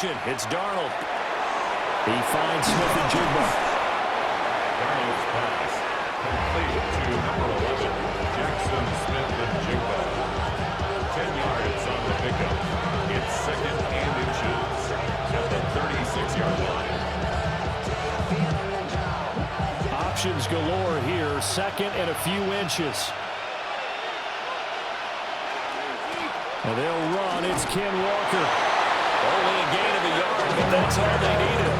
motion. It's Darnold. He finds Smith and Jigba. Darnold's pass completed to number 11, Jackson Smith and Jigba. 10 yards on the pickup. It's 2nd and inches at the 36-yard line. Options galore here. 2nd and a few inches. And they'll run. It's Ken Walker. Only a gain of a yard, but that's all they needed.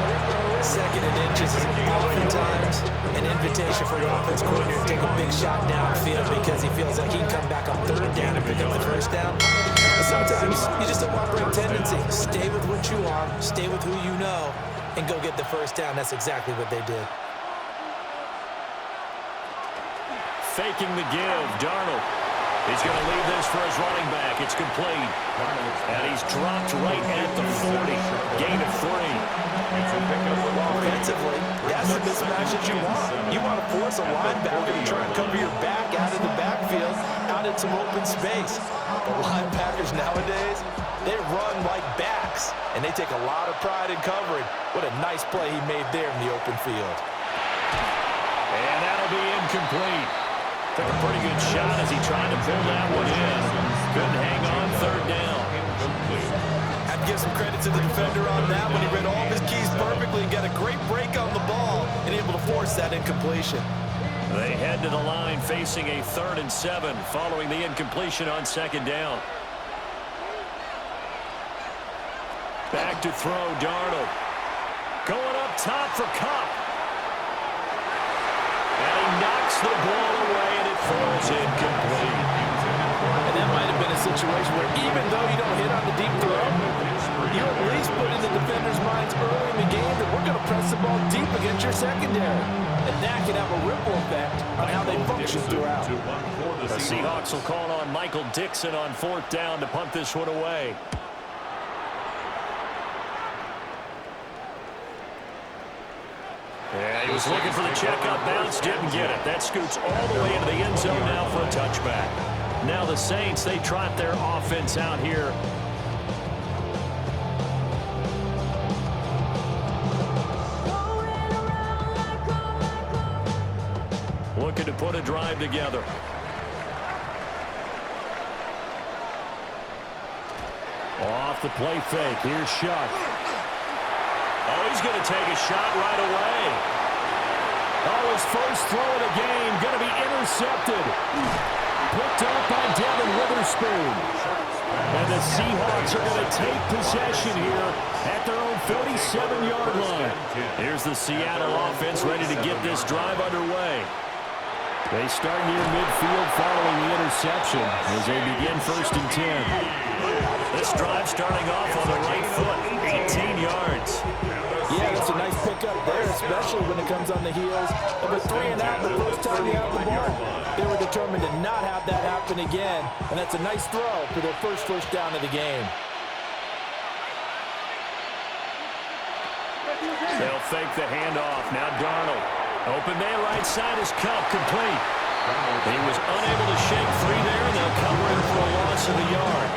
2nd and inches is oftentimes an invitation for the offense coordinator to take a big shot downfield because he feels like he can come back on 3rd down and pick up the 1st down. But sometimes you just don't want to break tendency. Stay with what you are, stay with who you know, and go get the 1st down. That's exactly what they did. Faking the give, Darnold. He's going to leave this for his running back. It's complete. And he's dropped right at the 40. Gain of 3. Offensively, that's the mismatch that you want. You want to force a linebacker to try and cover your back out of the backfield, out in some open space. The linebackers nowadays, they run like backs, and they take a lot of pride in covering. What a nice play he made there in the open field. And that'll be incomplete. Took a pretty good shot as he tried to pull that one in. Couldn't hang on 3rd down. I'd give some credit to the defender on that one. He read all of his keys perfectly and got a great break on the ball and able to force that incompletion. They head to the line facing a 3rd and 7 following the incompletion on 2nd down. Back to throw, Darnold. Going up top for Kupp. And he knocks the ball away, and it falls incomplete. And that might have been a situation where even though you don't hit on the deep throw, you at least put in the defender's minds early in the game that we're going to press the ball deep against your secondary. And that can have a ripple effect on how they function throughout. The Seahawks will call on Michael Dixon on 4th down to punt this one away. Yeah, he was looking for the checkup bounce, didn't get it. That scoots all the way into the end zone now for a touchback. Now the Saints, they trot their offense out here. Looking to put a drive together. Off the play fake. Here's Shuck. Oh, he's going to take a shot right away. Oh, his first throw of the game going to be intercepted. Picked up by Devin Witherspoon. And the Seahawks are going to take possession here at their own 47-yard line. Here's the Seattle offense ready to get this drive underway. They start near midfield following the interception as they begin 1st and 10. This drive starting off on the right foot, 18 yards. Yeah, that's a nice pickup there, especially when it comes on the heels of a 3-and-out the first time you have the ball. They were determined to not have that happen again, and that's a nice throw for their first down of the game. They'll fake the handoff. Now Darnold. Open man right side is Kupp, complete. He was unable to shake free there, and they'll cover him for a loss of a yard.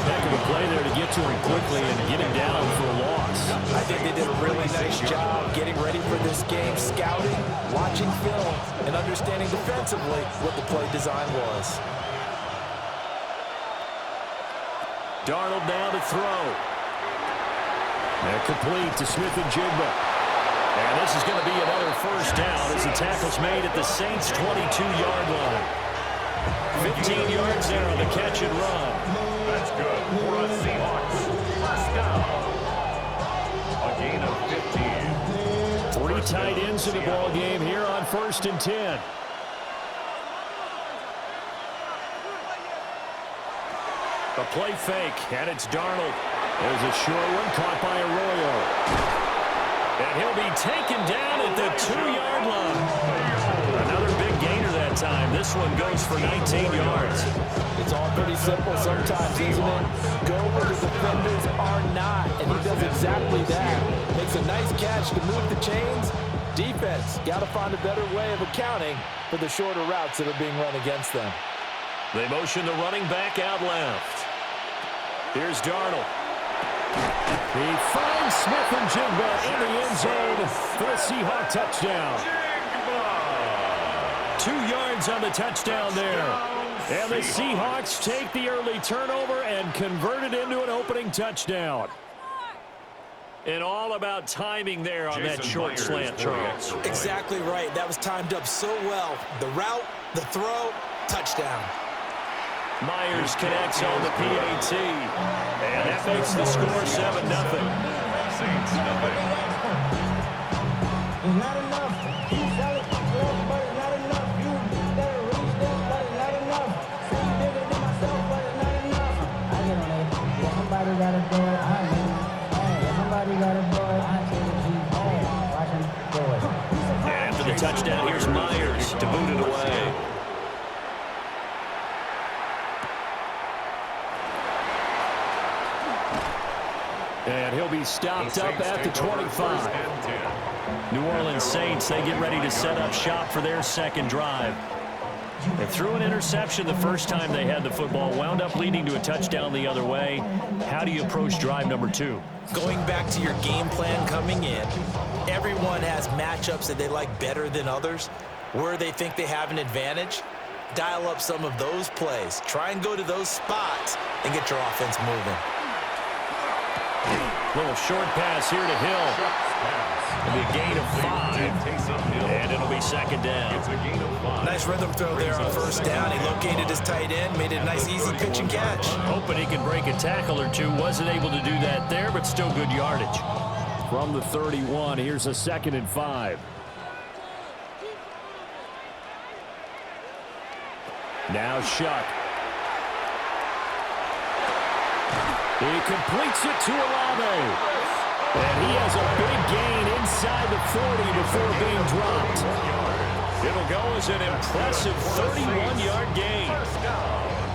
Heck of a play there to get to him quickly and get him down for a loss. I think they did a really nice job getting ready for this game, scouting, watching film, and understanding defensively what the play design was. Darnold now to throw. They're complete to Smith and Jigba. And this is going to be another 1st down as the tackle's made at the Saints' 22-yard line. 15 yards there on the catch and run. That's good for a Seahawks. First down. A gain of 15. 3 tight ends in the ball game here on 1st and 10. A play fake, and it's Darnold. There's a short one caught by Arroyo. And he'll be taken down at the 2-yard line. Another big gainer that time. This one goes for 19 yards. It's all pretty simple sometimes, isn't it? Go where the defenders are not, and he does exactly that. Makes a nice catch to move the chains. Defense, got to find a better way of accounting for the shorter routes that are being run against them. They motion the running back out left. Here's Darnold. He finds Smith and Jigba in the end zone for the Seahawks touchdown. 2 yards on the touchdown there. And the Seahawks take the early turnover and convert it into an opening touchdown. And all about timing there on that short slant, Charles. Exactly right. That was timed up so well. The route, the throw, touchdown. Myers connects on the PAT. And that makes the score 7-0. Saints nothing. It's not enough. You sell it for everybody. It's not enough. You better reach them, but it's not enough. Say you bigger than myself, but it's not enough. I get on it. If somebody got to do it, I am. If somebody got to do it, I take the G. Watch him do it. And after the touchdown, here's Myers to boot it away. And he'll be stopped up at the 25. New Orleans Saints, they get ready to set up shop for their second drive. They threw an interception the first time they had the football, wound up leading to a touchdown the other way. How do you approach drive number 2? Going back to your game plan coming in, everyone has matchups that they like better than others, where they think they have an advantage. Dial up some of those plays. Try and go to those spots and get your offense moving. Little short pass here to Hill. It'll be a gain of 5, and it'll be second down. Nice rhythm throw there on first down. He located his tight end, made it a nice, easy pitch and catch. Hoping he can break a tackle or two. Wasn't able to do that there, but still good yardage. From the 31, here's a 2nd and 5. Now Shuck. He completes it to Olave. And he has a big gain inside the 40 before being dropped. It'll go as an impressive 31-yard gain.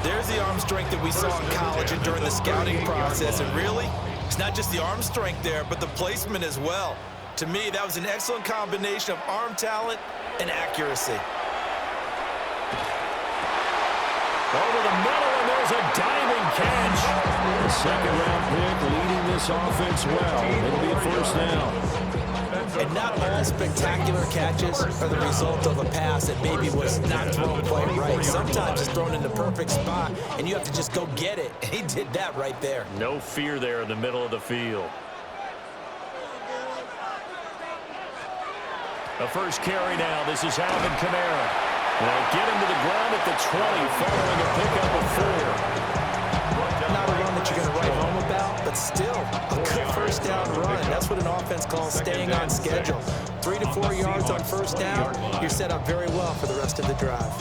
There's the arm strength that we saw in college and during the scouting process. And really, it's not just the arm strength there, but the placement as well. To me, that was an excellent combination of arm talent and accuracy. Over the middle, and there's a diving catch. The second-round pick leading this offense well. It'll be a first down. And not all spectacular catches are the result of a pass that maybe was not thrown quite right. Sometimes it's thrown in the perfect spot, and you have to just go get it. And he did that right there. No fear there in the middle of the field. The first carry now. This is Alvin Kamara. They'll get him to the ground at the 20, following a pickup of 4. Not a run that you're going to write home about, but still a good first down run. That's what an offense calls staying on schedule. 3 to 4 yards on first down, you're set up very well for the rest of the drive.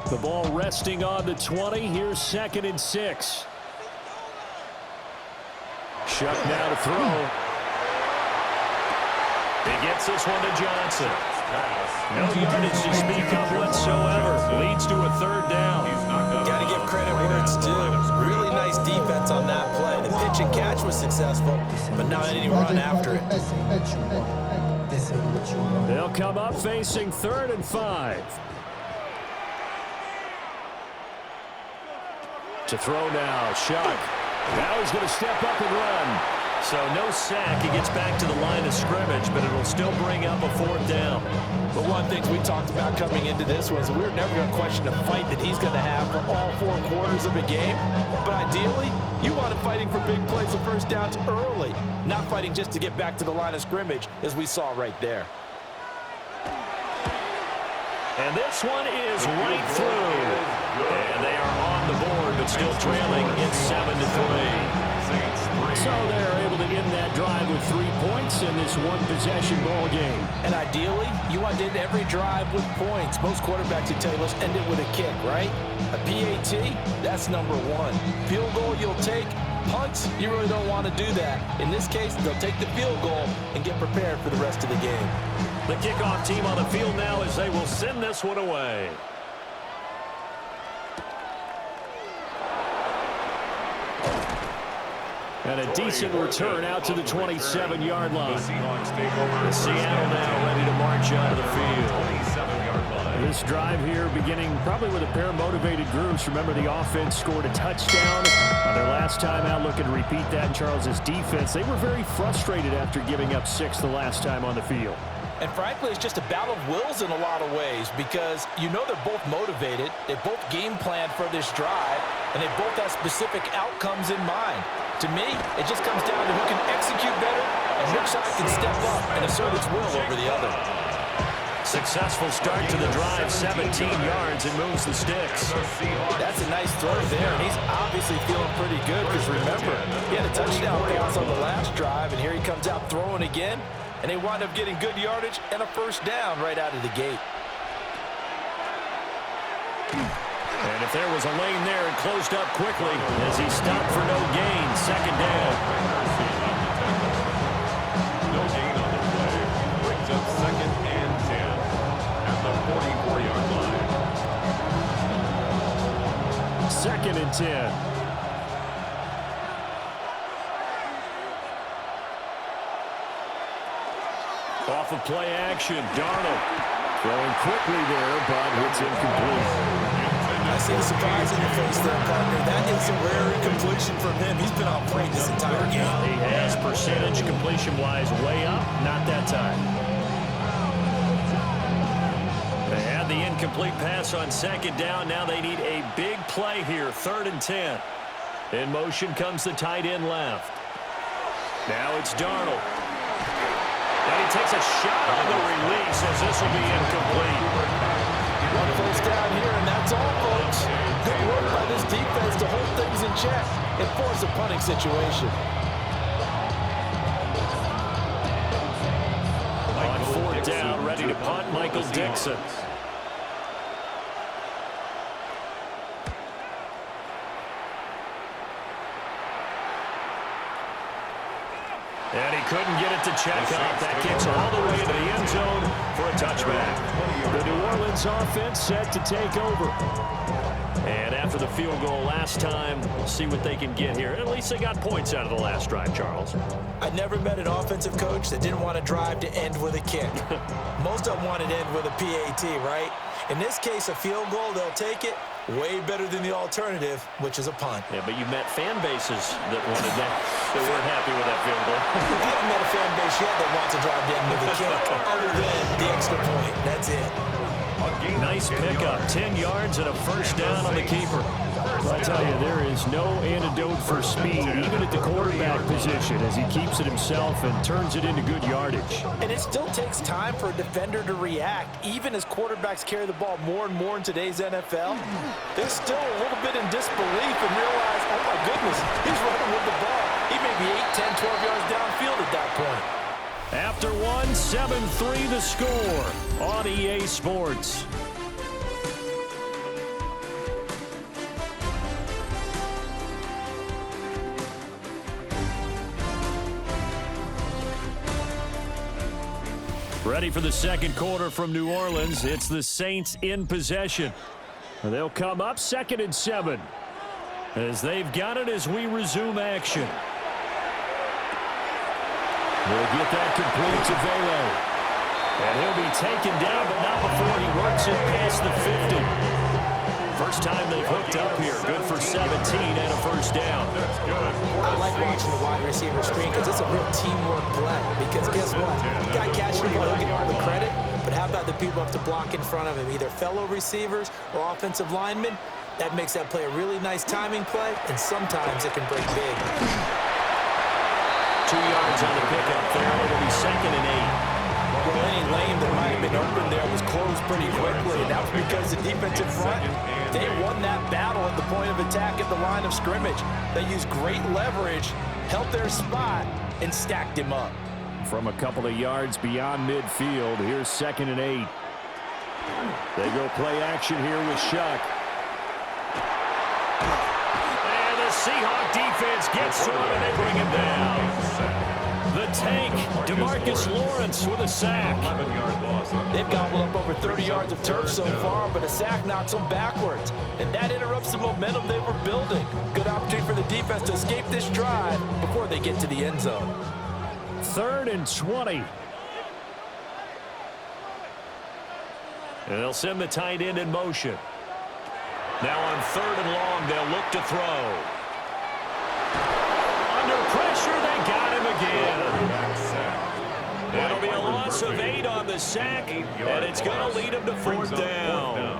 The ball resting on the 20. Here's 2nd and 6. Shuck now to throw. He gets this one to Johnson. No yardage to speak of whatsoever. Leads to a 3rd down. Got to give credit where it's due. Really nice defense on that play. The pitch and catch was successful, but not any run after it. They'll come up facing 3rd and 5. To throw now, Shuck. Now he's going to step up and run. So no sack. He gets back to the line of scrimmage, but it'll still bring up a 4th down. But one thing we talked about coming into this was we were never going to question the fight that he's going to have for all 4 quarters of a game. But ideally, you want him fighting for big plays and first downs early, not fighting just to get back to the line of scrimmage, as we saw right there. And this one is right through. And they are on the board, but still trailing. It's 7-3. So they're able to end that drive with 3 points in this one-possession ball game. And ideally, you want to end every drive with points. Most quarterbacks would tell you, let's end it with a kick, right? A PAT, that's number 1. Field goal you'll take. Punts, you really don't want to do that. In this case, they'll take the field goal and get prepared for the rest of the game. The kickoff team on the field now as they will send this one away. And a decent return out to the 27-yard line. Seattle now ready to march out of the field. The this drive here beginning probably with a pair of motivated groups. Remember, the offense scored a touchdown on their last time out, looking to repeat that in Charles' defense. They were very frustrated after giving up 6 the last time on the field. And frankly, it's just a battle of wills in a lot of ways because you know they're both motivated, they both game planned for this drive, and they both have specific outcomes in mind. To me, it just comes down to who can execute better and which side can step up and assert its will over the other. Successful start to the drive, 17 yards, and moves the sticks. That's a nice throw there, and he's obviously feeling pretty good because remember, he had a touchdown pass on the last drive, and here he comes out throwing again, and they wind up getting good yardage and a first down right out of the gate. And if there was a lane there, it closed up quickly as he stopped for no gain. Second down. No gain on the play. Brings up 2nd and 10 at the 44-yard line. 2nd and 10. Off of play action, Darnold throwing quickly there, but it's incomplete. I see the surprise in your face there, partner. That is a rare incompletion from him. He's been on point this entire game. He has percentage completion-wise way up, not that time. They had the incomplete pass on 2nd down. Now they need a big play here, 3rd and 10. In motion comes the tight end left. Now it's Darnold. And he takes a shot on the release as this will be incomplete. One first down here, and that's all, folks. Good work by this defense to hold things in check and force a punting situation. On 4th down, ready to punt, Michael Dixon. And he couldn't get it to check up. That kicks all the way into the end zone for a touchback. The New Orleans offense set to take over. And after the field goal last time, we'll see what they can get here. At least they got points out of the last drive, Charles. I never met an offensive coach that didn't want to drive to end with a kick. Most of them wanted to end with a PAT, right? In this case, a field goal, they'll take it. Way better than the alternative, which is a punt. Yeah, but you met fan bases that wanted that, that weren't happy with that field goal. I haven't met a fan base yet that wants to drive to end with a kick, other than the extra point. That's it. Nice pickup, 10 yards and a first down on the keeper. Well, I tell you, there is no antidote for speed, even at the quarterback position, as he keeps it himself and turns it into good yardage. And it still takes time for a defender to react, even as quarterbacks carry the ball more and more in today's NFL. They're still a little bit in disbelief and realize, oh my goodness, he's running with the ball. He may be 8, 10, 12 yards downfield at that point. After one, 7-3 the score on EA Sports. Ready for the second quarter from New Orleans. It's the Saints in possession. They'll come up 2nd and 7 as they've got it as we resume action. They'll get that complete to Velo. And he'll be taken down, but not before he works it past the 50. First time they've hooked up here. Good for 17 and a first down. I like watching the wide receiver screen because it's a real teamwork play. Because guess what? The guy catching the ball, he'll get all the credit. But how about the people up to block in front of him, either fellow receivers or offensive linemen? That makes that play a really nice timing play, and sometimes it can break big. 2 yards on the pickup there. It'll be 2nd and 8. Well, any lane that might have been open there was closed pretty quickly, and that was because the defensive front, they won that battle at the point of attack at the line of scrimmage. They used great leverage, held their spot, and stacked him up. From a couple of yards beyond midfield, here's 2nd and 8. They go play action here with Shuck. And the Seahawks defense gets to him, and they bring him down. The tank, DeMarcus Lawrence with a sack. They've gobbled up over 30 yards of turf so far, but a sack knocks them backwards. And that interrupts the momentum they were building. Good opportunity for the defense to escape this drive before they get to the end zone. 3rd and 20. And they'll send the tight end in motion. Now on 3rd and long, they'll look to throw. Under pressure, they got him again. It'll be a loss of 8 on the sack, and it's going to lead him to 4th down.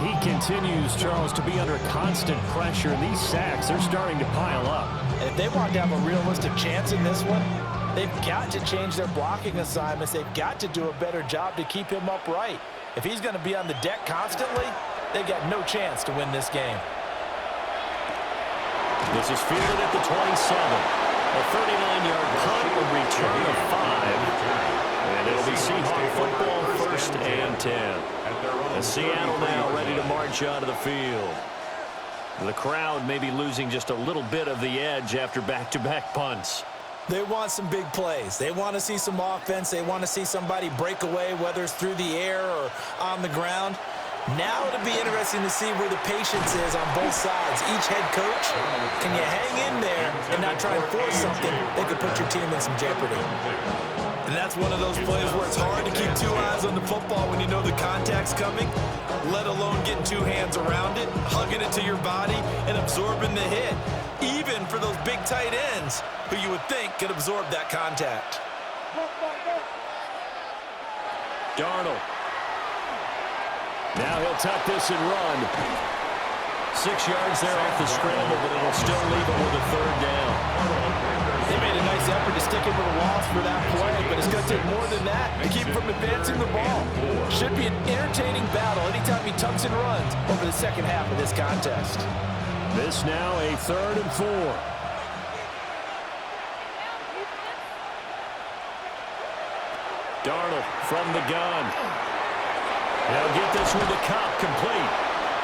He continues, Charles, to be under constant pressure, and these sacks are starting to pile up. And if they want to have a realistic chance in this one, they've got to change their blocking assignments. They've got to do a better job to keep him upright. If he's going to be on the deck constantly, they've got no chance to win this game. This is fielded at the 27. A 39-yard punt will return of 5. And it'll be Seahawks football, 1st and 10. And Seattle now ready to march onto the field. The crowd may be losing just a little bit of the edge after back-to-back punts. They want some big plays. They want to see some offense. They want to see somebody break away, whether it's through the air or on the ground. Now it'll be interesting to see where the patience is on both sides. Each head coach, can you hang in there and not try and force something that could put your team in some jeopardy? And that's one of those plays where it's hard to keep 2 eyes on the football when you know the contact's coming, let alone getting 2 hands around it, hugging it to your body, and absorbing the hit, even for those big tight ends who you would think could absorb that contact. Darnold. Now he'll tuck this and run. 6 yards there off the scramble, but it'll still leave him with a 3rd down. They made a nice effort to stick him with a loss for that play, but it's going to take more than that to keep him from advancing the ball. Should be an entertaining battle anytime he tucks and runs over the second half of this contest. This now a 3rd and 4. Darnold from the gun. They'll get this with the cop complete.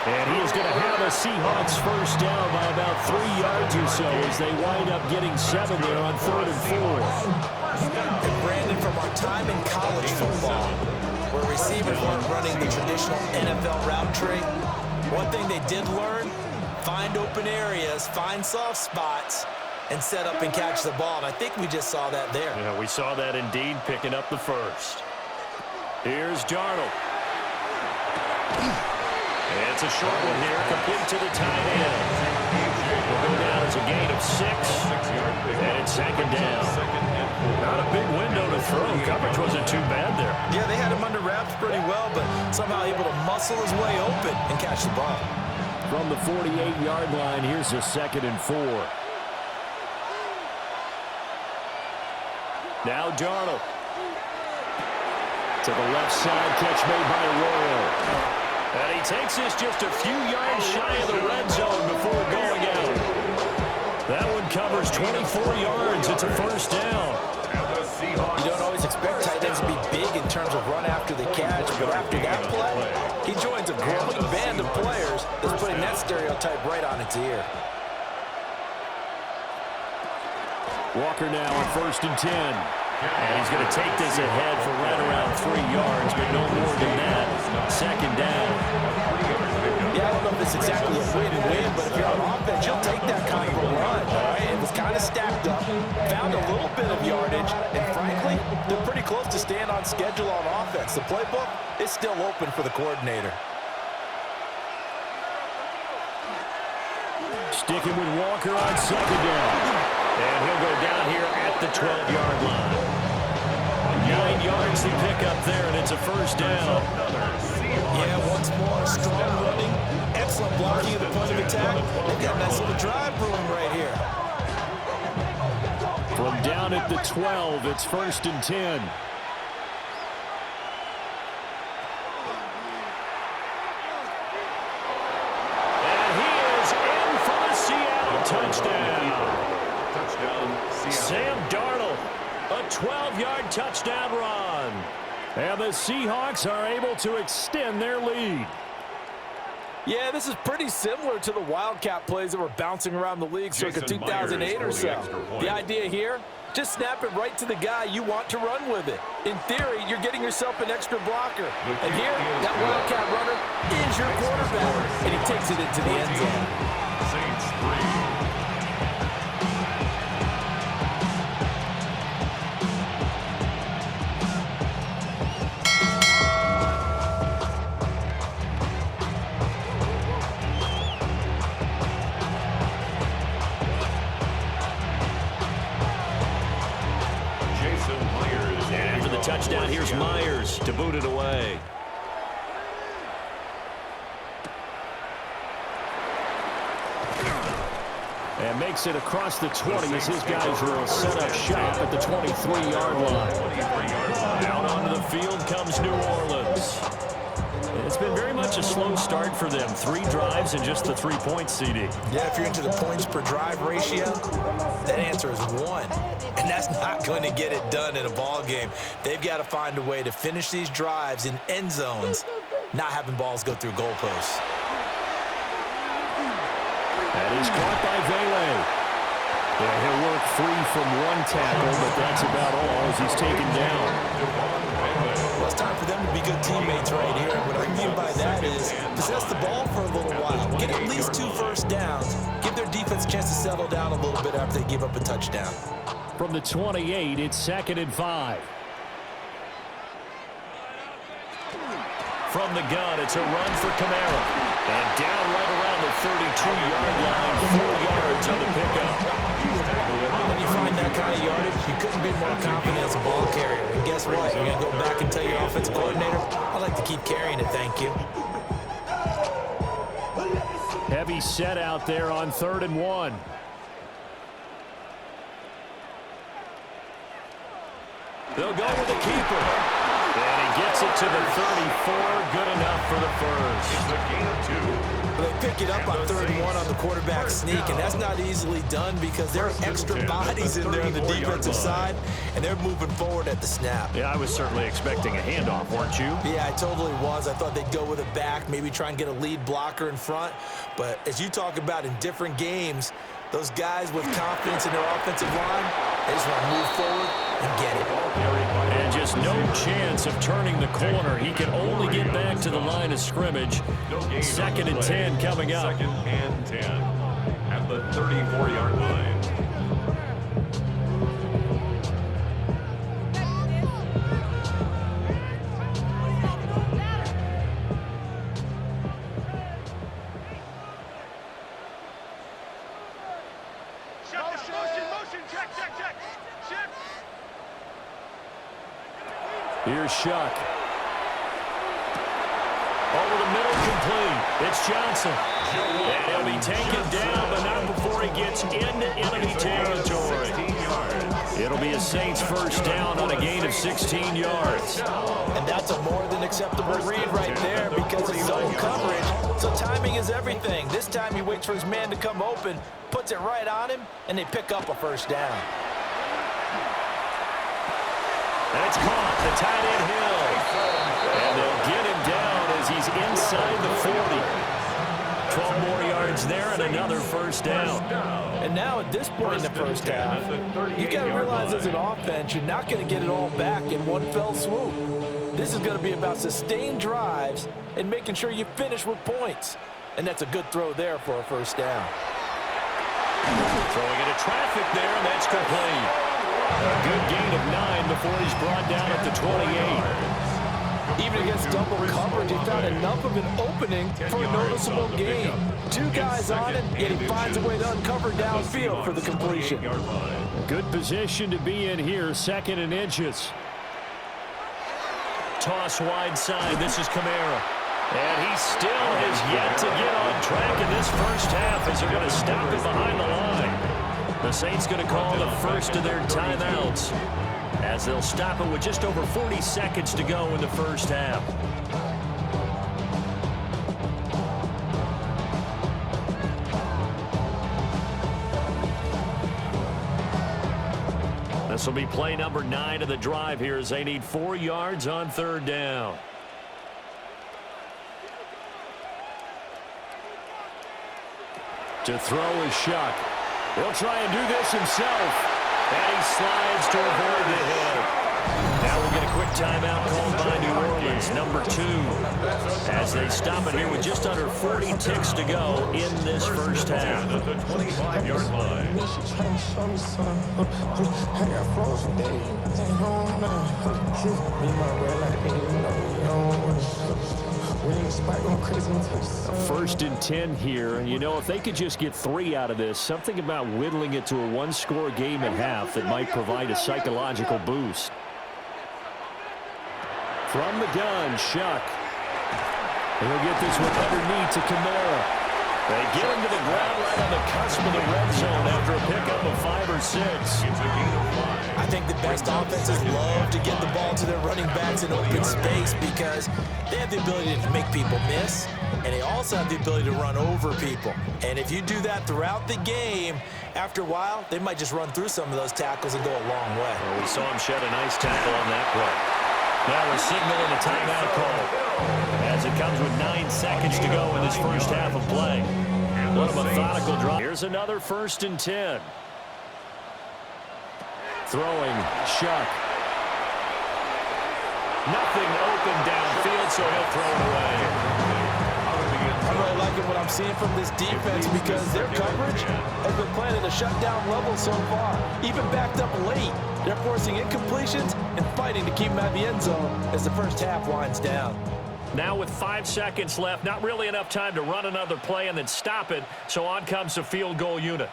And he is going to have a Seahawks 1st down by about 3 yards or so as they wind up getting 7 there on 3rd and 4. And Brandon, from our time in college football, where receivers weren't running the traditional NFL route tree, one thing they did learn, find open areas, find soft spots, and set up and catch the ball. And I think we just saw that there. Yeah, we saw that indeed, picking up the 1st. Here's Darnold. It's a short one here, complete to the tight end. Will go down as a gain of 6, and it's 2nd down. Not a big window to throw. Coverage wasn't too bad there. Yeah, they had him under wraps pretty well, but somehow able to muscle his way open and catch the ball. From the 48-yard line, here's a 2nd and 4. Now Darnold. To the left side, catch made by Arroyo. And he takes this just a few yards shy of the red zone before going out. That one covers 24 yards. It's a 1st down. You don't always expect tight ends to be big in terms of run after the catch, but after that play, he joins a growing band of players that's putting that stereotype right on its ear. Walker now on 1st and 10. And he's going to take this ahead for right around 3 yards, but no more than that. 2nd down. Yeah, I don't know if it's exactly a win-win, but if you're on offense, you'll take that kind of a run, all right? It was kind of stacked up, found a little bit of yardage, and frankly, they're pretty close to staying on schedule on offense. The playbook is still open for the coordinator. Sticking with Walker on 2nd down. And he'll go down here at the 12-yard line. 9 yards to pick up there, and it's a 1st down. Yeah, once more, strong running, excellent blocking at the point of attack. They've got a nice little drive brewing right here. From down at the 12, it's 1st and 10. And he is in for the Seattle touchdown. Sam Darnold, a 12-yard touchdown run. And the Seahawks are able to extend their lead. Yeah, this is pretty similar to the Wildcat plays that were bouncing around the league circa 2008 or so. The idea here, just snap it right to the guy you want to run with it. In theory, you're getting yourself an extra blocker. And here, that Wildcat runner is your quarterback, and he takes it into the end zone. Saints 3. to boot it away. And makes it across the 20 as his guys will set up shop at the 23-yard line. Out onto the field comes New Orleans. It's been very much a slow start for them. 3 drives and just the 3 points, CD. Yeah, if you're into the points per drive ratio, that answer is 1. And that's not going to get it done in a ball game. They've got to find a way to finish these drives in end zones, not having balls go through goalposts. That is caught by Vele. Yeah, he'll work free from 1 tackle, but that's about all as he's taken down. Well, it's time for them to be good teammates right here. What I mean by that is possess the ball for a little while. Get at least 2 first downs. Give their defense a chance to settle down a little bit after they give up a touchdown. From the 28, it's 2nd and 5. From the gun, it's a run for Kamara. And down right around the 32-yard line, 4 yards on the pickup. When you find that kind of yardage, you couldn't be more confident as a ball carrier. And guess what? You're going to go back and tell your offensive coordinator, I'd like to keep carrying it, thank you. Heavy set out there on 3rd and 1. They'll go with the keeper. And he gets it to the 34. Good enough for the first. It's a gain of 2. They pick it up on 3rd and 1 on the quarterback sneak, and that's not easily done because there are extra bodies in there on the defensive side, and they're moving forward at the snap. Yeah, I was certainly expecting a handoff, weren't you? Yeah, I totally was. I thought they'd go with a back, maybe try and get a lead blocker in front. But as you talk about in different games, those guys with confidence in their offensive line, they just want to move forward and get it. And just no chance of turning the corner. He can only get back to the line of scrimmage. 2nd and 10 coming up. 2nd and 10 at the 34-yard line. Here's Shuck. Over the middle, complete. It's Johnson. And he'll be taken down, but not before he gets into enemy territory. It'll be a Saints first down on a gain of 16 yards. And that's a more than acceptable read right there because it's zone coverage. So timing is everything. This time he waits for his man to come open, puts it right on him, and they pick up a first down. And it's caught, the tight end Hill. And they'll get him down as he's inside the 40. 12 more yards there and another first down. And now at this point in the first half, you've got to realize as an offense, you're not going to get it all back in one fell swoop. This is going to be about sustained drives and making sure you finish with points. And that's a good throw there for a first down. Throwing into traffic there, and that's complete. A good gain of 9 before he's brought down at the 28. Even against double coverage, he found enough of an opening for a noticeable gain. 2 guys on him, yet he finds a way to uncover downfield for the completion. Good position to be in here, 2nd and inches. Toss wide side, this is Kamara. And he still has yet to get on track in this first half as they're going to stop him behind the line. The Saints going to call the first of their timeouts as they'll stop it with just over 40 seconds to go in the first half. This will be play number 9 of the drive here as they need 4 yards on 3rd down. To throw is Shuck. He'll try and do this himself. And he slides to avoid the hit. Now we'll get a quick timeout called by New Orleans, number 2. As they stop it here with just under 40 ticks to go in this first half. At the 25-yard line. First and 10 here, and you know, if they could just get 3 out of this, something about whittling it to a 1-score game at half that might provide a psychological boost. From the gun, Shuck. He'll get this one underneath to Kamara. They get him to the ground right on the cusp of the red zone after a pickup of 5 or 6. It's a gain of 5. I think the best offenses love to get the ball to their running backs in open space because they have the ability to make people miss, and they also have the ability to run over people. And if you do that throughout the game, after a while, they might just run through some of those tackles and go a long way. Well, we saw him shed a nice tackle on that play. Now we're signaling a timeout call as it comes with 9 seconds to go in this first half of play. What a methodical drive. Here's another 1st and 10. Throwing, Shuck. Nothing open downfield, so he'll throw it away. I'm really liking what I'm seeing from this defense because their coverage has been playing at a shutdown level so far. Even backed up late, they're forcing incompletions and fighting to keep them out of the end zone as the first half winds down. Now with 5 seconds left, not really enough time to run another play and then stop it, so on comes the field goal unit.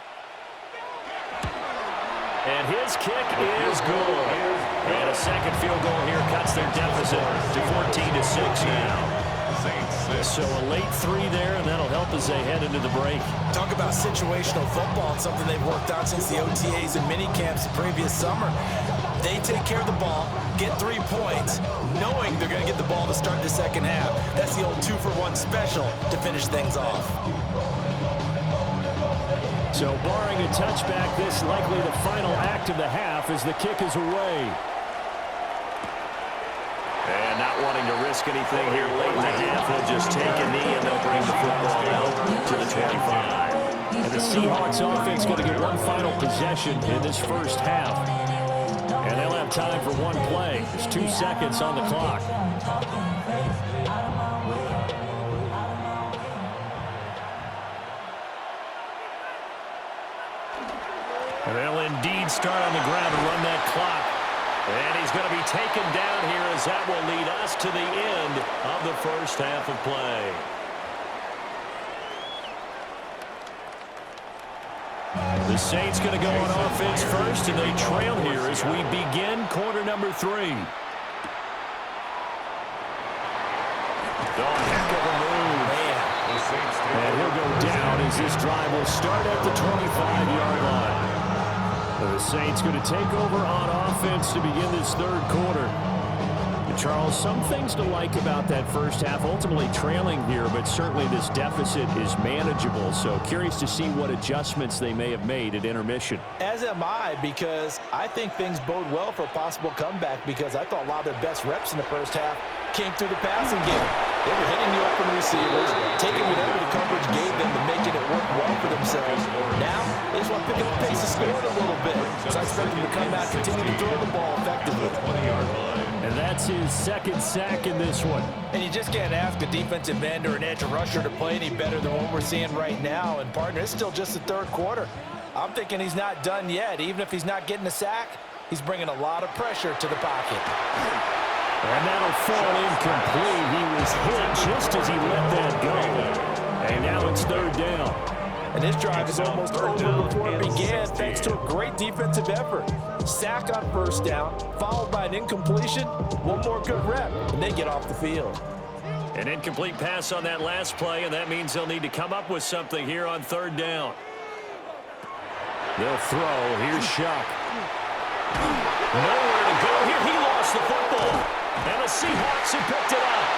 And his kick is good. And a second field goal here cuts their deficit to 14-6 now. So a late 3 there, and that'll help as they head into the break. Talk about situational football, and something they've worked on since the OTAs and mini camps the previous summer. They take care of the ball, get 3 points, knowing they're going to get the ball to start the second half. That's the old 2-for-1 special to finish things off. So barring a touchback, this likely the final act of the half as the kick is away. And not wanting to risk anything here late in the half, they'll just take a knee and they'll bring the football out to the 25. And the Seahawks offense going to get one final possession in this first half. And they'll have time for one play. There's 2 seconds on the clock. And they'll indeed start on the ground and run that clock. And he's going to be taken down here as that will lead us to the end of the first half of play. The Saints going to go on offense first, and they trail here as we begin quarter number 3. Heck of a move. And he'll go down as this drive will start at the 25-yard line. The Saints going to take over on offense to begin this third quarter. And Charles, some things to like about that first half. Ultimately trailing here, but certainly this deficit is manageable. So curious to see what adjustments they may have made at intermission. As am I, because I think things bode well for a possible comeback because I thought a lot of their best reps in the first half came through the passing game. They were hitting the open receivers, taking whatever the coverage gave them to making it work well for themselves. Now, they just want to pick up the pace of scoring a little bit. So I expect them to come out and continue to throw the ball effectively. And that's his second sack in this one. And you just can't ask a defensive end or an edge rusher to play any better than what we're seeing right now. And, partner, it's still just the third quarter. I'm thinking he's not done yet. Even if he's not getting a sack, he's bringing a lot of pressure to the pocket. And that'll fall incomplete. He was hit just as he let that go. And now it's third down. And this drive is almost over before it began thanks to a great defensive effort. Sack on first down, followed by an incompletion. One more good rep, and they get off the field. An incomplete pass on that last play, and that means they'll need to come up with something here on third down. They'll throw. Here's Shuck. Nowhere to go here. He lost the football. And the Seahawks have picked it up.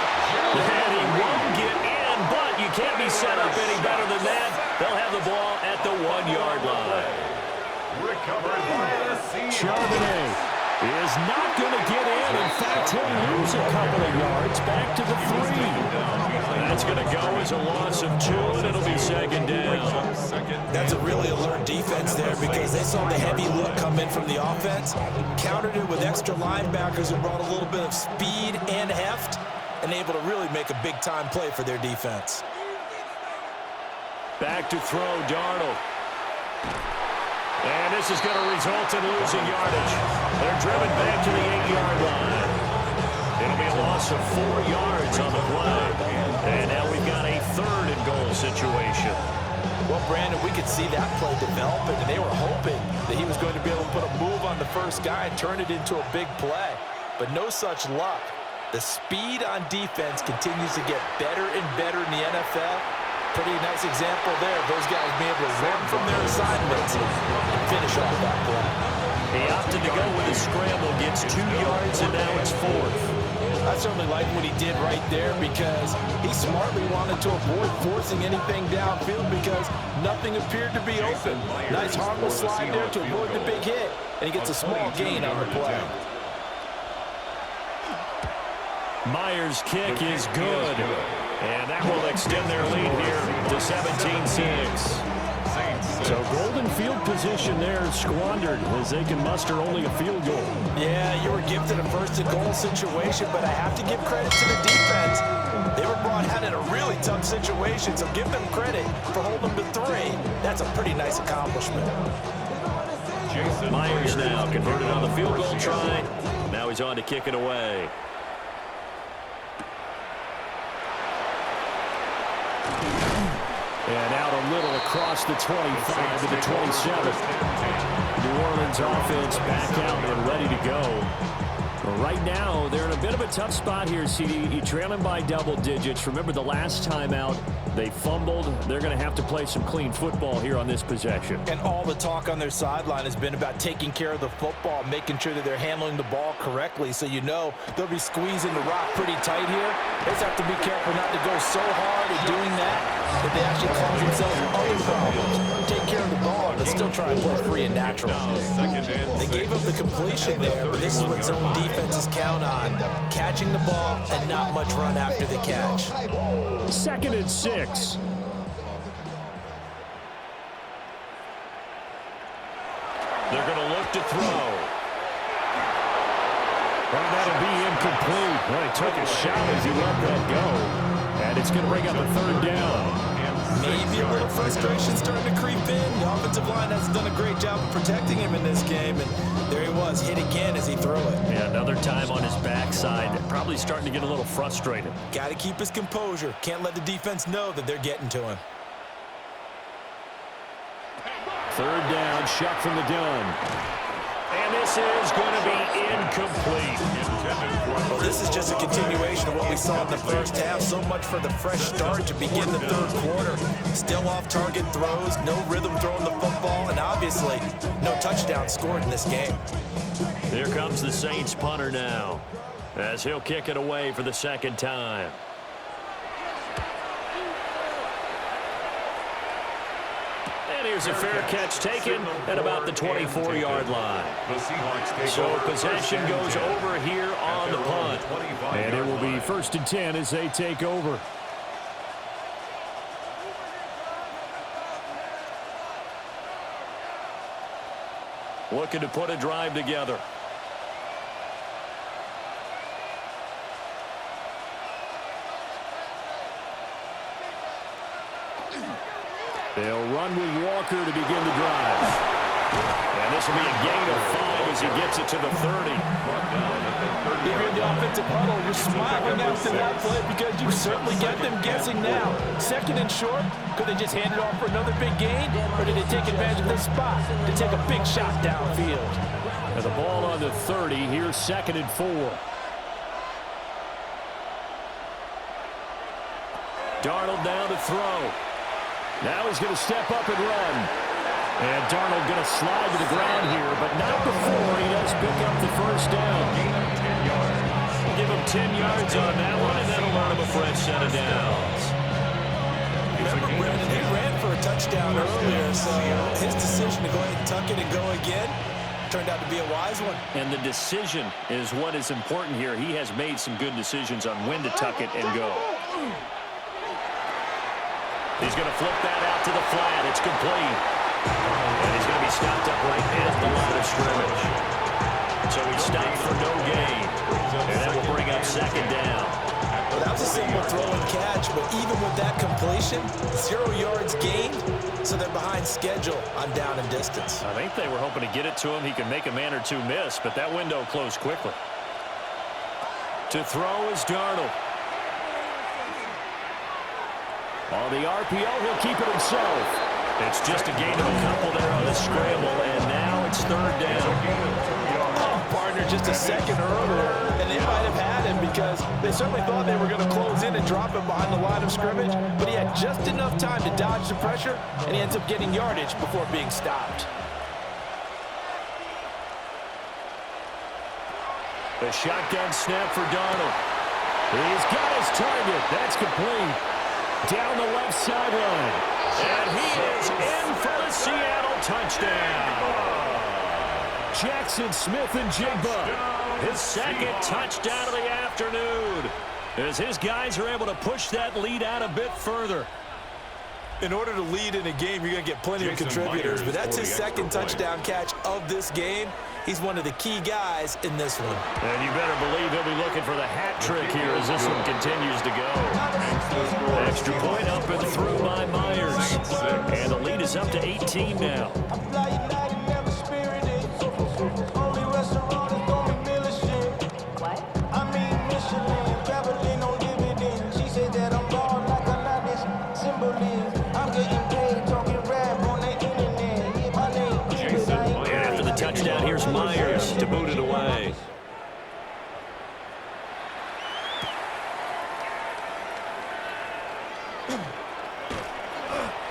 And he won't get in, but you can't be set up any better than that. They'll have the ball at the 1-yard line. Recovered by the Seahawks. Charbonnet is not going to get in. In fact, he'll lose a couple of yards back to the 3. That's going to go as a loss of 2, and it'll be second down. That's a really alert defense there because they saw the heavy look come in from the offense, countered it with extra linebackers and brought a little bit of speed and heft, and able to really make a big-time play for their defense. Back to throw, Darnold. And this is going to result in losing yardage. They're driven back to the 8-yard line. It'll be a loss of 4 yards on the play. And now we've got a third and goal situation. Well, Brandon, we could see that play developing, and they were hoping that he was going to be able to put a move on the first guy and turn it into a big play. But no such luck. The speed on defense continues to get better and better in the NFL. Pretty nice example there. Those guys being able to run from their assignments and finish off that play. He opted to go with a scramble, gets 2 yards, and now it's 4th. I certainly like what he did right there because he smartly wanted to avoid forcing anything downfield because nothing appeared to be open. Nice harmless slide there to avoid the big hit, and he gets a small gain on the play. Myers' kick is good. And that will extend their lead here to 17-6. So golden field position there squandered as they can muster only a field goal. Yeah, you were gifted a first-and-goal situation, but I have to give credit to the defense. They were brought out in a really tough situation, so give them credit for holding them to 3. That's a pretty nice accomplishment. Myers now converted on the field goal try. Now he's on to kick it away. And out a little across the 25 to the 27. New Orleans offense back out and ready to go. Well, right now, they're in a bit of a tough spot here, CD. You trail them by double digits. Remember the last time out, they fumbled. They're going to have to play some clean football here on this possession. And all the talk on their sideline has been about taking care of the football, making sure that they're handling the ball correctly. So you know they'll be squeezing the rock pretty tight here. They just have to be careful not to go so hard at doing that they actually cause themselves other problems. Take care of the ball, but still try and play free and natural. They gave up the completion there, but this is what zone defenses count on. Catching the ball and not much run after the catch. 2nd and 6. They're going to look to throw. Well, that'll be incomplete. Well, he took a shot as he let that go. And it's going to bring up a 3rd down. Maybe a little frustration starting to creep in. The offensive line has done a great job of protecting him in this game. And there he was, hit again as he threw it. Yeah, another time on his backside. Probably starting to get a little frustrated. Got to keep his composure. Can't let the defense know that they're getting to him. 3rd down, shot from the gun. And this is going to be incomplete. Well, this is just a continuation of what we saw in the first half. So much for the fresh start to begin the 3rd quarter. Still off-target throws, no rhythm throwing the football, and obviously no touchdown scored in this game. Here comes the Saints punter now, as he'll kick it away for the 2nd time. And here's a fair catch taken at about the 24-yard line. So possession goes over here on the punt. And it will be 1st and 10 as they take over. Looking to put a drive together. They'll run with Walker to begin the drive. And this will be a gain of 5 as he gets it to the 30. If you're in the offensive huddle, you're smiling after that play because you certainly get them guessing now. 2nd and short, could they just hand it off for another big gain? Or did they take advantage of this spot to take a big shot downfield? And the ball on the 30, here's 2nd and 4. Darnold down to throw. Now he's going to step up and run. And Darnold going to slide to the ground here, but not before he does pick up the 1st down. Give him 10 yards on that one, and that'll earn him a fresh set of downs. Remember, Brendan, he ran for a touchdown earlier, so his decision to go ahead and tuck it and go again turned out to be a wise one. And the decision is what is important here. He has made some good decisions on when to tuck it and go. He's going to flip that out to the flat. It's complete. And he's going to be stopped up right at the line of scrimmage. So he stopped for no gain. And that will bring up 2nd down. Well, that was a simple throw and catch, but even with that completion, 0 yards gained, so they're behind schedule on down and distance. I think they were hoping to get it to him. He could make a man or two miss, but that window closed quickly. To throw is Darnold. On the RPO, he'll keep it himself. It's just a gain of a couple there on the scramble, and now it's 3rd down. Oh, partner, just a second earlier, and they might have had him because because they certainly thought they were going to close in and drop him behind the line of scrimmage, but he had just enough time to dodge the pressure, and he ends up getting yardage before being stopped. The shotgun snap for Darnold. He's got his target. That's complete. Down the left sideline. And he is in for the Seattle touchdown. Jackson Smith and Jigba. His second touchdown of the afternoon. As his guys are able to push that lead out a bit further. In order to lead in a game, you're going to get plenty of contributors, but that's his second touchdown catch of this game. He's one of the key guys in this one. And you better believe he'll be looking for the hat trick here as this one continues to go. Extra point up and through by Myers. And the lead is up to 18 now. Touchdown, here's Myers to boot it away.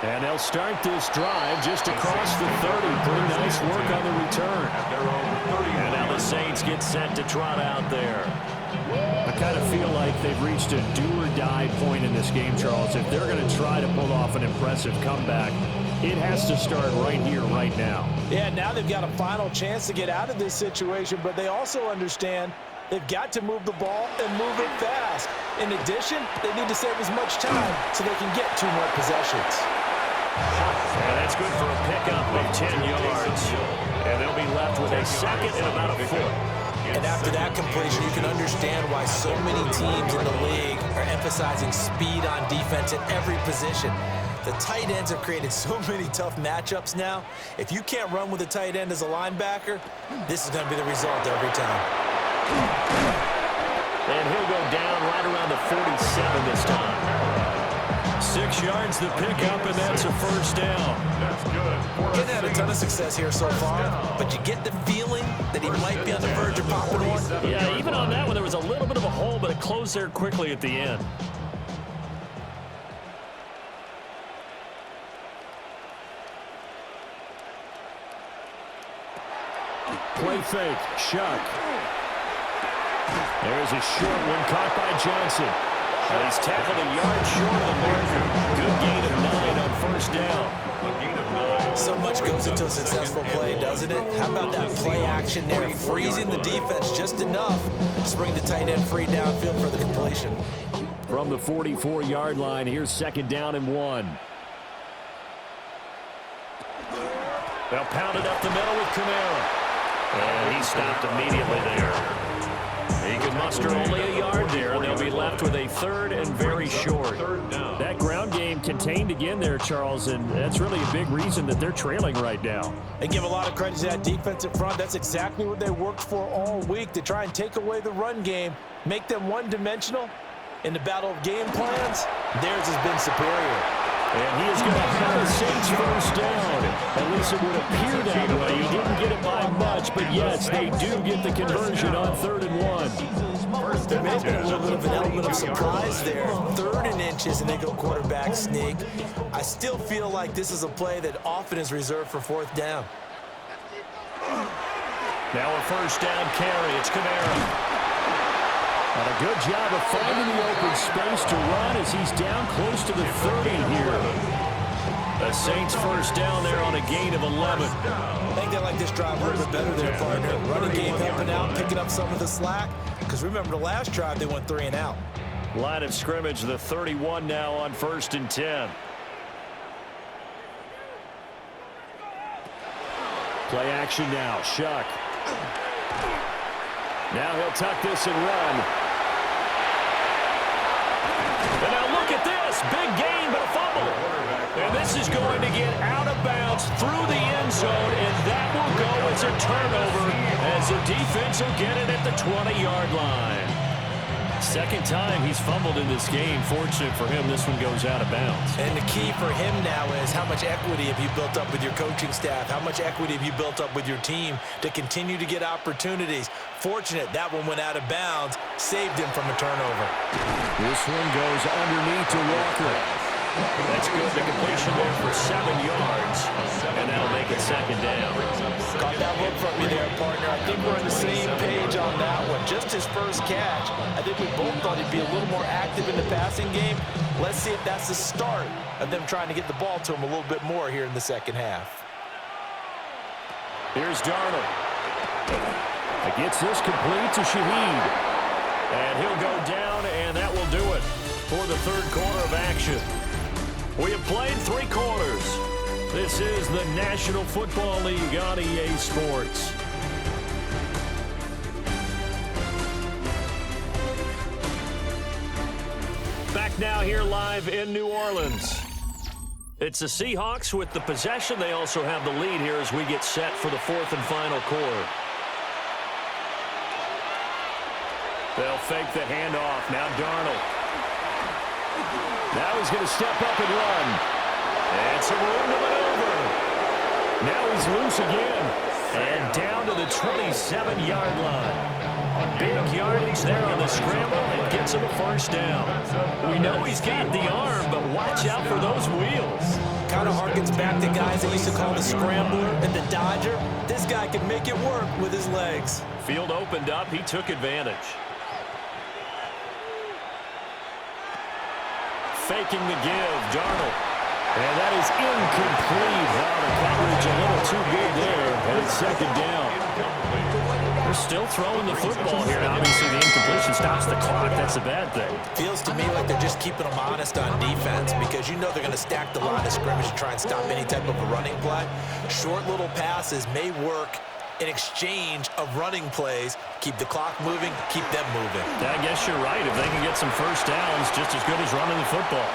And they'll start this drive just across the 30. Pretty nice work on the return. And now the Saints get set to trot out there. I kind of feel like they've reached a do-or-die point in this game, Charles. If they're going to try to pull off an impressive comeback, it has to start right here, right now. Yeah, now they've got a final chance to get out of this situation, but they also understand they've got to move the ball and move it fast. In addition, they need to save as much time so they can get 2 more possessions. And that's good for a pickup of 10 yards. And they'll be left with a second and about a foot. And after that completion, you can understand why so many teams in the league are emphasizing speed on defense at every position. The tight ends have created so many tough matchups now. If you can't run with a tight end as a linebacker, this is going to be the result every time. And he'll go down right around the 47 this time. 6 yards the pickup, and that's a first down. That's good. Getting had a ton of success here so far, but you get the feeling that he might be on the verge of popping one. Yeah, even on that one, there was a little bit of a hole, but it closed there quickly at the end. Play fake, Shuck. There's a short one caught by Johnson. And he's tackled a yard short of the marker. Good gain of 9 on first down. A gain of 9. So much goes into a successful play, doesn't it? How about that play action there, freezing the defense just enough to bring the tight end free downfield for the completion. From the 44-yard line, here's second down and 1. They'll pound it up the middle with Kamara. And he stopped immediately there. He can muster only a yard there, and they'll be left with a third and very short. That ground game contained again there, Charles, and that's really a big reason that they're trailing right now. They give a lot of credit to that defensive front. That's exactly what they worked for all week, to try and take away the run game, make them one-dimensional. In the battle of game plans, theirs has been superior. And he is going to have a Saints first down. At least it would appear that way. He didn't get it by much, but yes, they do get the conversion on 3rd and 1. There may have been a little bit of an element of surprise there. 3rd and inches, and they go quarterback sneak. I still feel like this is a play that often is reserved for 4th down. Now a first down carry. It's Kamara. And a good job of finding the open space to run as he's down close to the 30 here. The Saints first down there on a gain of 11. I think they like this drive a little bit better there, partner. Running game helping out, picking up some of the slack. Because remember, the last drive they went 3 and out. Line of scrimmage, the 31 now on 1st and 10. Play action now, Shuck. Now he'll tuck this and run. And now look at this. Big gain, but a fumble. And this is going to get out of bounds through the end zone, and that will go as a turnover as the defense will get it at the 20-yard line. Second time he's fumbled in this game. Fortunate for him, this one goes out of bounds. And the key for him now is how much equity have you built up with your coaching staff? How much equity have you built up with your team to continue to get opportunities? Fortunate that one went out of bounds, saved him from a turnover. This one goes underneath to Walker. That's good. The completion there for 7 yards, and that'll make it second down. Got that look from you there, partner. I think we're on the same page on that one. Just his first catch. I think we both thought he'd be a little more active in the passing game. Let's see if that's the start of them trying to get the ball to him a little bit more here in the second half. Here's Darnold. He gets this complete to Shaheed. And he'll go down, and that will do it for the third quarter of action. We have played 3 quarters. This is the National Football League on EA Sports. Back now here live in New Orleans. It's the Seahawks with the possession. They also have the lead here as we get set for the 4th and final quarter. They'll fake the handoff. Now Darnold. Now he's going to step up and run. And some room to maneuver. Now he's loose again. And down to the 27-yard line. Big yardage there on the scramble and gets him a first down. We know he's got the arm, but watch out for those wheels. Kind of harkens back to guys that used to call the scrambler and the dodger. This guy can make it work with his legs. Field opened up. He took advantage. Faking the give, Darnold. And that is incomplete. Wow, the coverage a little too good there. And it's second down. They're still throwing the football here. Obviously, the incompletion stops the clock. That's a bad thing. Feels to me like they're just keeping them honest on defense because you know they're going to stack the line of scrimmage and try and stop any type of a running play. Short little passes may work in exchange of running plays. Keep the clock moving, keep them moving. I guess you're right. If they can get some first downs, just as good as running the football.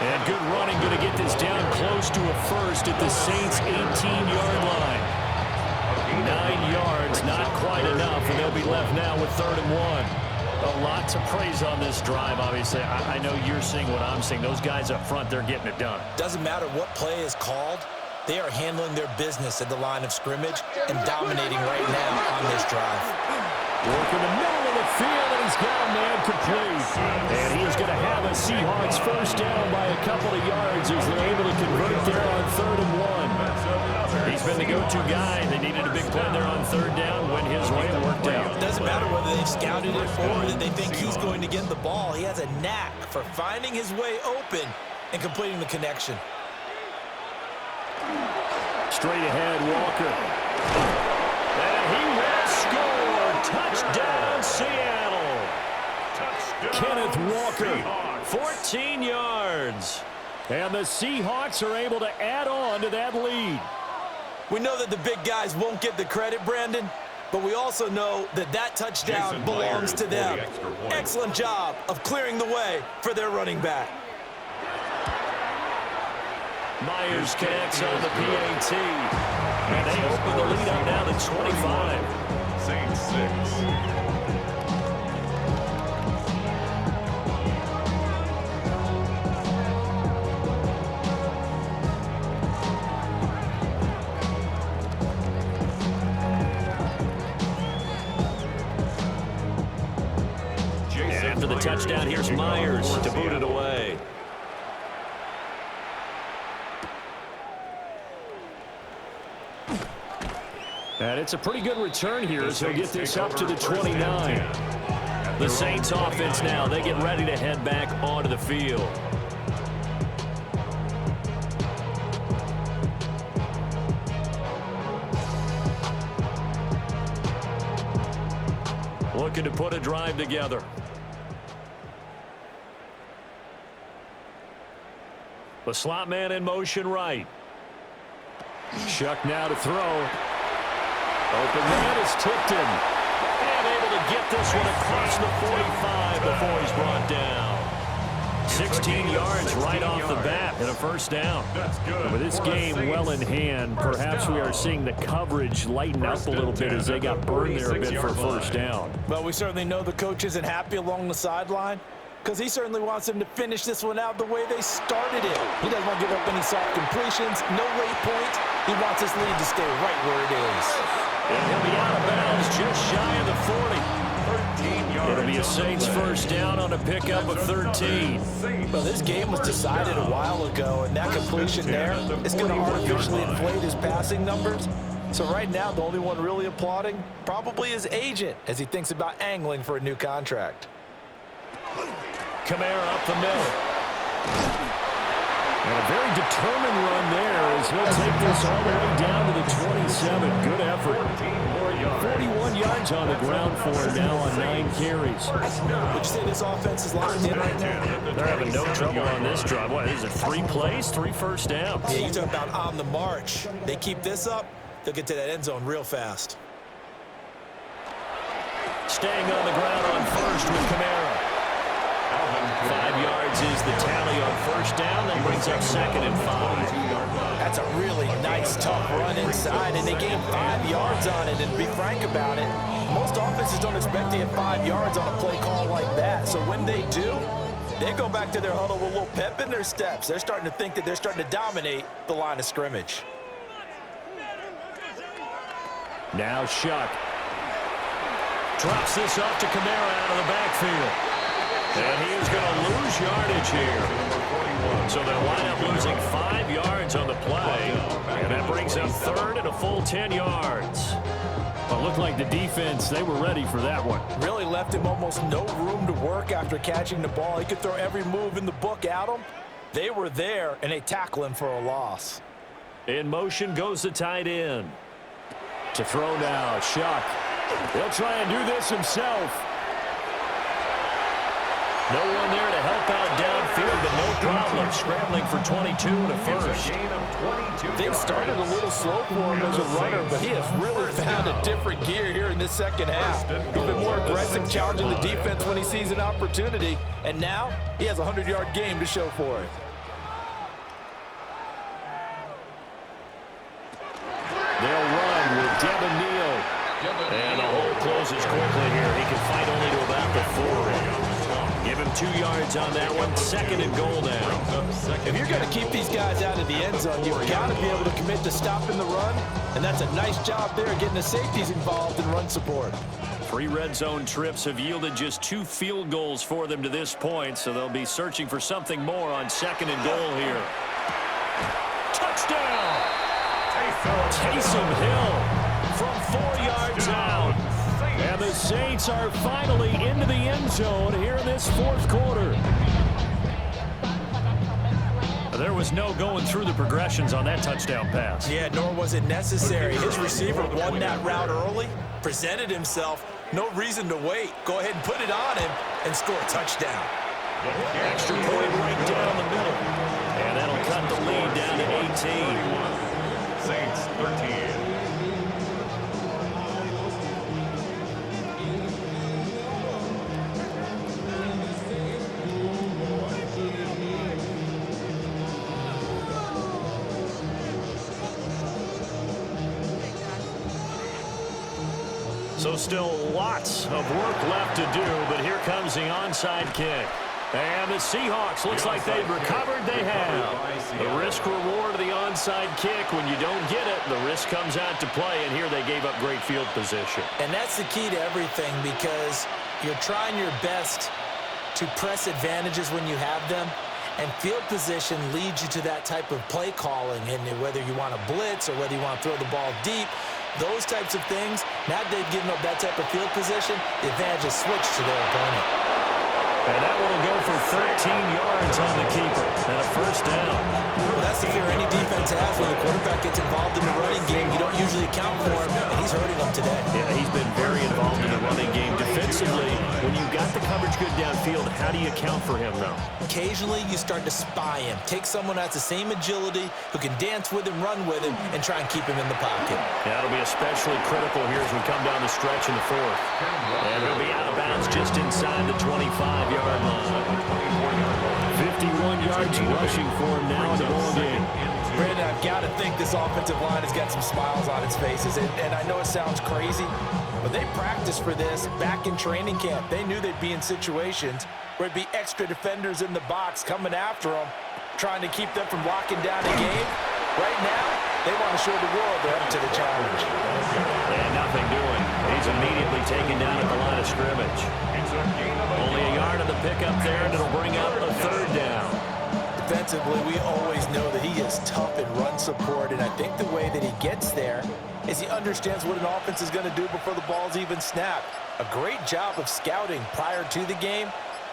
And good running, going to get this down close to a first at the Saints' 18-yard line. 9 yards, not quite enough, and they'll be left now with 3rd and 1. A lot to praise on this drive, obviously. I know you're seeing what I'm seeing. Those guys up front, they're getting it done. Doesn't matter what play is called. They are handling their business at the line of scrimmage and dominating right now on this drive. Work in the middle of the field, and he's got a man complete. And he's going to have a Seahawks first down by a couple of yards as they're able to convert there on 3rd and 1. He's been the go-to guy. They needed a big play there on 3rd down. Went his way and worked out. Doesn't matter whether they've scouted it or that they think he's going to get the ball. He has a knack for finding his way open and completing the connection. Straight ahead, Walker. And he will score. Touchdown, Seattle. Kenneth Walker, 14 yards. And the Seahawks are able to add on to that lead. We know that the big guys won't get the credit, Brandon, but we also know that that touchdown belongs to them. Excellent job of clearing the way for their running back. Myers connects on the PAT. And they open the lead up now to 25. Saints 6. After the touchdown, here's Myers to boot it away. And it's a pretty good return here as he'll get this up to the 29. The Saints offense now, they get ready to head back onto the field. Looking to put a drive together. The slot man in motion right. Shuck now to throw. Open man is tipped him. And able to get this one across the 45 before he's brought down. 16 yards right off the bat and a first down. With this game well in hand, perhaps we are seeing the coverage lighten up a little bit as they got burned there a bit for a first down. Well, we certainly know the coach isn't happy along the sideline because he certainly wants them to finish this one out the way they started it. He doesn't want to give up any soft completions, no late points. He wants this lead to stay right where it is. And he'll be out of bounds just shy of the 40. It'll be a Saints first down on a pickup of 13. Well, this game was decided a while ago, and that completion there is going to artificially inflate his passing numbers. So right now, the only one really applauding probably his agent as he thinks about angling for a new contract. Kamara up the middle. And a very determined run there as he'll take this all the way down to the 27. Good effort. 41 yards on the ground for him now on 9 carries. Would you say this offense is locked in right now? They're having no trouble on this drive. What is it, 3 plays, 3 first downs? Yeah, you talk about on the march. They keep this up, they'll get to that end zone real fast. Staying on the ground on first with Kamara. 5 yards is the tally on first down. That brings up 2nd and 5. That's a really nice, tough run inside, and they gained 5 yards on it. And to be frank about it, most offenses don't expect to get 5 yards on a play call like that. So when they do, they go back to their huddle with a little pep in their steps. They're starting to think that they're starting to dominate the line of scrimmage. Now Shuck drops this off to Kamara out of the backfield. And he is going to lose yardage here. So they'll wind up losing 5 yards on the play. And that brings up 3rd and a full 10 yards. But it looked like the defense, they were ready for that one. Really left him almost no room to work after catching the ball. He could throw every move in the book at him. They were there, and they tackle him for a loss. In motion goes the tight end. To throw now, Shuck. He'll try and do this himself. No one there to help out downfield, but no problem scrambling for 22 and a first. Things started a little slow for him as a runner, but he has really found a different gear here in this second half. He's been more aggressive, challenging the defense when he sees an opportunity, and now he has a 100-yard game to show for it. They'll run with Devin Neal. And the hole closes quickly here. He can fight only to about the 4. Give him 2 yards on that one. 2nd and goal now. If you're going to keep these guys out of the end zone, you've got to be able to commit to stopping the run, and that's a nice job there getting the safeties involved in run support. 3 red zone trips have yielded just 2 field goals for them to this point, so they'll be searching for something more on 2nd and goal here. Touchdown! Taysom Hill from 4 yards out. And the Saints are finally into the end zone here in this 4th quarter. There was no going through the progressions on that touchdown pass. Yeah, nor was it necessary. His receiver won that route early, presented himself, no reason to wait. Go ahead and put it on him and score a touchdown. Extra point right down the middle. And that'll cut the lead down to 18. Saints 13. So still lots of work left to do, but here comes the onside kick. And the Seahawks, looks like they've recovered. They have. The risk-reward of the onside kick. When you don't get it, the risk comes out to play, and here they gave up great field position. And that's the key to everything, because you're trying your best to press advantages when you have them, and field position leads you to that type of play calling. And whether you want to blitz or whether you want to throw the ball deep, those types of things, now they've given up that type of field position, the advantage is switched to their opponent. And that one will go for 13 yards on the keeper and a first down. Well, that's the fear any defense has when the quarterback gets involved in the running game. You don't usually account for him, and he's hurting them today. Yeah, he's been very involved in the running game. Defensively, when you've got the coverage good downfield, how do you account for him, though? Occasionally, you start to spy him. Take someone who has the same agility, who can dance with him, run with him, and try and keep him in the pocket. Yeah, that'll be especially critical here as we come down the stretch in the 4th. And he'll be out of bounds just inside the 25-yard line. 51 yards rushing for him now in the ball game. Brandon, I've got to think this offensive line has got some smiles on its faces. And I know it sounds crazy, but they practiced for this back in training camp. They knew they'd be in situations where it'd be extra defenders in the box coming after them, trying to keep them from locking down the game. Right now, they want to show the world they're up to the challenge. And nothing doing. He's immediately taken down at the line of scrimmage. Only a yard of the pickup there, and it'll bring up a third down. Defensively, we always know that he is tough in run support, and I think the way that he gets there is he understands what an offense is going to do before the ball's even snapped. A great job of scouting prior to the game,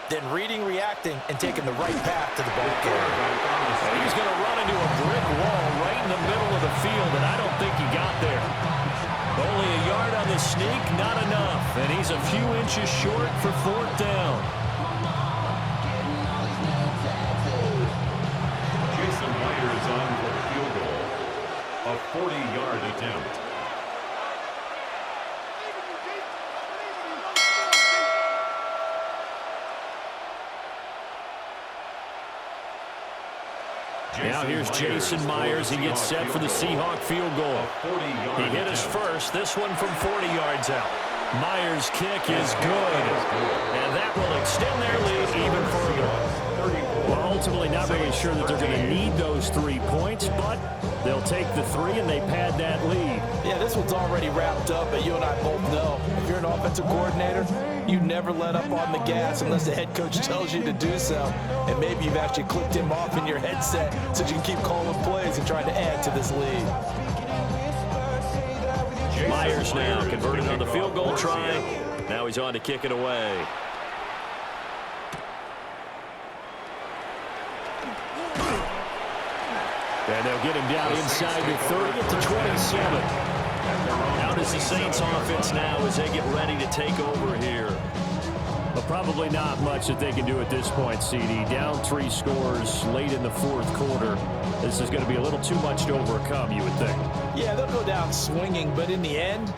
then reading, reacting, and taking the right path to the ball carrier. He's going to run into a brick wall right in the middle of the field, and I don't think he got there. Only a yard on the sneak, not enough, and he's a few inches short for fourth down. Jason Myers on for the field goal. A 40-yard attempt. Now here's Jason Myers. He gets set for the Seahawk field goal. He hit us first, this one from 40 yards out. Myers' kick is good, and that will extend their lead even further. Well, ultimately not really sure that they're going to need those 3 points, but they'll take the 3 and they pad that lead. Yeah, this one's already wrapped up, but you and I both know if you're an offensive coordinator, you never let up on the gas unless the head coach tells you to do so. And maybe you've actually clicked him off in your headset so you can keep calling plays and trying to add to this lead. Myers now converted on the field goal try. Now he's on to kick it away. And they'll get him down inside the 30 at the 27. How does the Saints offense now as they get ready to take over here? But probably not much that they can do at this point, CD. Down 3 scores late in the fourth quarter. This is going to be a little too much to overcome, you would think. Yeah, they'll go down swinging, but in the end,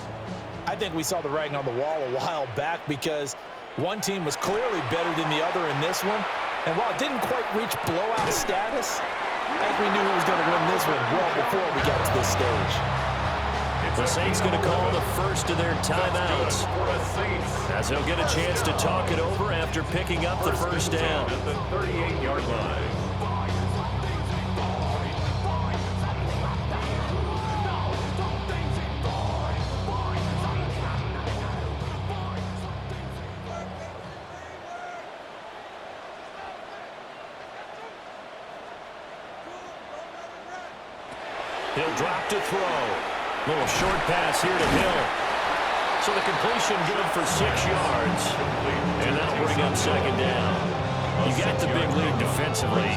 I think we saw the writing on the wall a while back because one team was clearly better than the other in this one. And while it didn't quite reach blowout status, I think we knew who was going to win this one well before we got to this stage. The Saints going to call the first of their timeouts as they'll get a chance to talk it over after picking up the first down. At the 38-yard line. He'll drop to throw. Little short pass here to Hill. So the completion good for 6 yards. And that'll bring up second down. You got the big lead defensively.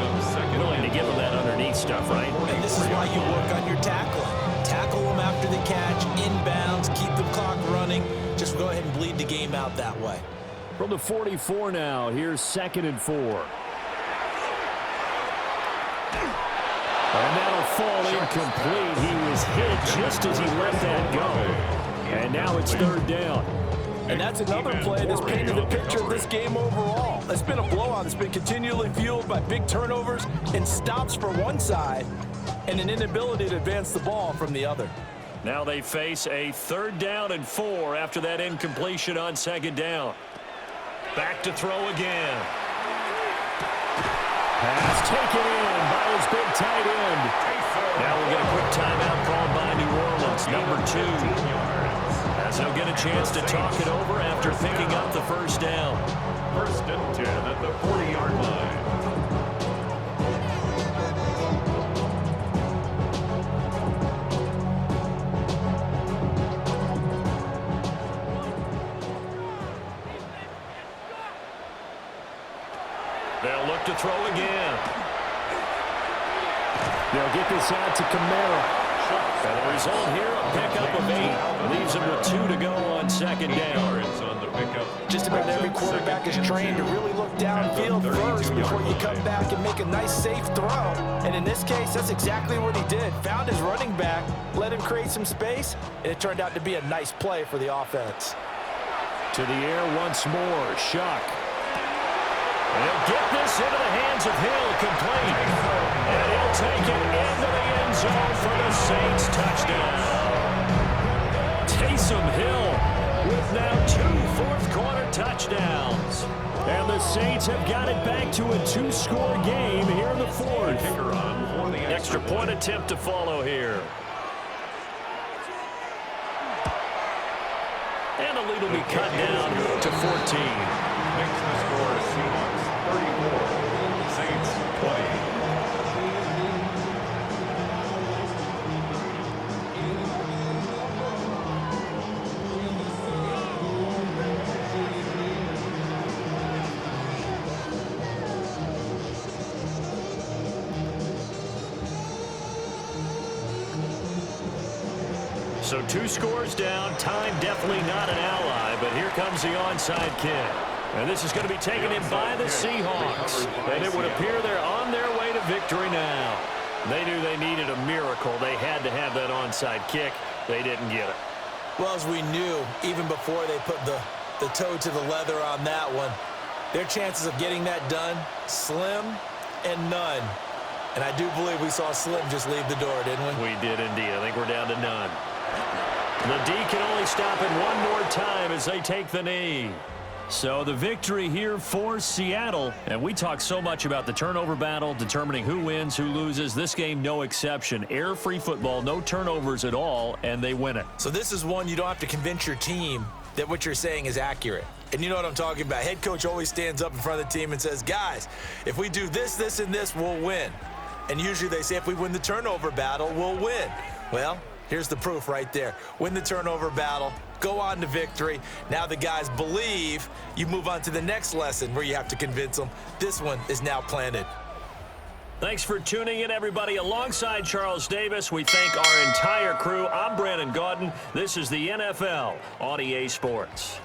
Willing to give them that underneath stuff, right? And this is why you work on your tackling. Tackle them after the catch, inbounds, keep the clock running. Just go ahead and bleed the game out that way. From the 44 now, here's 2nd and 4. And that'll fall incomplete. He was hit just as he let that go. And now it's 3rd down. And that's another play that's painted the picture of this game overall. It's been a blowout. It's been continually fueled by big turnovers and stops for one side and an inability to advance the ball from the other. Now they face a 3rd down and 4 after that incompletion on 2nd down. Back to throw again. Pass taken in by his big tight end. Now we'll get a quick timeout called by New Orleans, number 2. As they'll get a chance to talk it over after picking up the first down. 1st and 10 at the 40-yard line. They'll look to throw again. They'll get this out to Kamara. And the result here, a pickup of 8. Leaves him with 2 to go on 2nd down. On the pickup. Just about every quarterback is trained to really look downfield first before you come back and make a nice, safe throw. And in this case, that's exactly what he did. Found his running back, let him create some space, and it turned out to be a nice play for the offense. To the air once more, Shuck. And he'll get this into the hands of Hill, complete. And he'll take it into the end zone for the Saints touchdown. Taysom Hill with now 2 fourth-quarter touchdowns. And the Saints have got it back to a 2-score game here in the fourth. Kicker on for the Extra point attempt to follow here. And the lead will be cut down to 14. Makes the score Seahawks 34, Saints 20. So 2 scores down. Time definitely not an ally, but here comes the onside kick. And this is going to be taken in by the Seahawks. And it would appear they're on their way to victory now. They knew they needed a miracle. They had to have that onside kick. They didn't get it. Well, as we knew, even before they put the toe to the leather on that one, their chances of getting that done, slim and none. And I do believe we saw Slim just leave the door, didn't we? We did indeed. I think we're down to none. The D can only stop it one more time as they take the knee. So the victory here for Seattle. And we talk so much about the turnover battle, determining who wins, who loses. This game, no exception. Air-free football, no turnovers at all, and they win it. So this is one you don't have to convince your team that what you're saying is accurate. And you know what I'm talking about. Head coach always stands up in front of the team and says, guys, if we do this, this, and this, we'll win. And usually they say if we win the turnover battle, we'll win. Well, here's the proof right there. Win the turnover battle, go on to victory. Now the guys believe. You move on to the next lesson where you have to convince them. This one is now planted. Thanks for tuning in, everybody. Alongside Charles Davis, we thank our entire crew. I'm Brandon Gaudin. This is the NFL on EA Sports.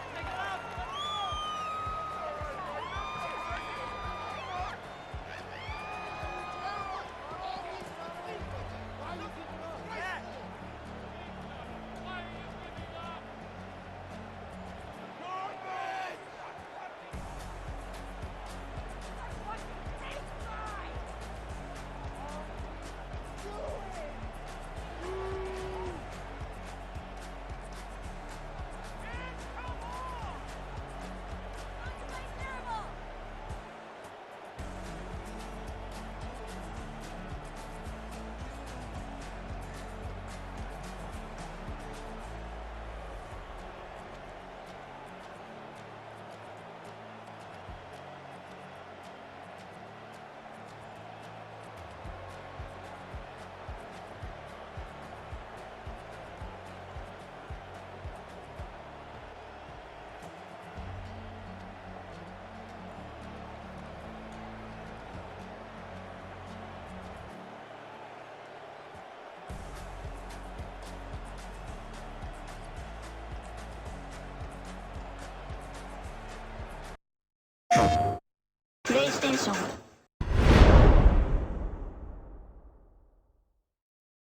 PlayStation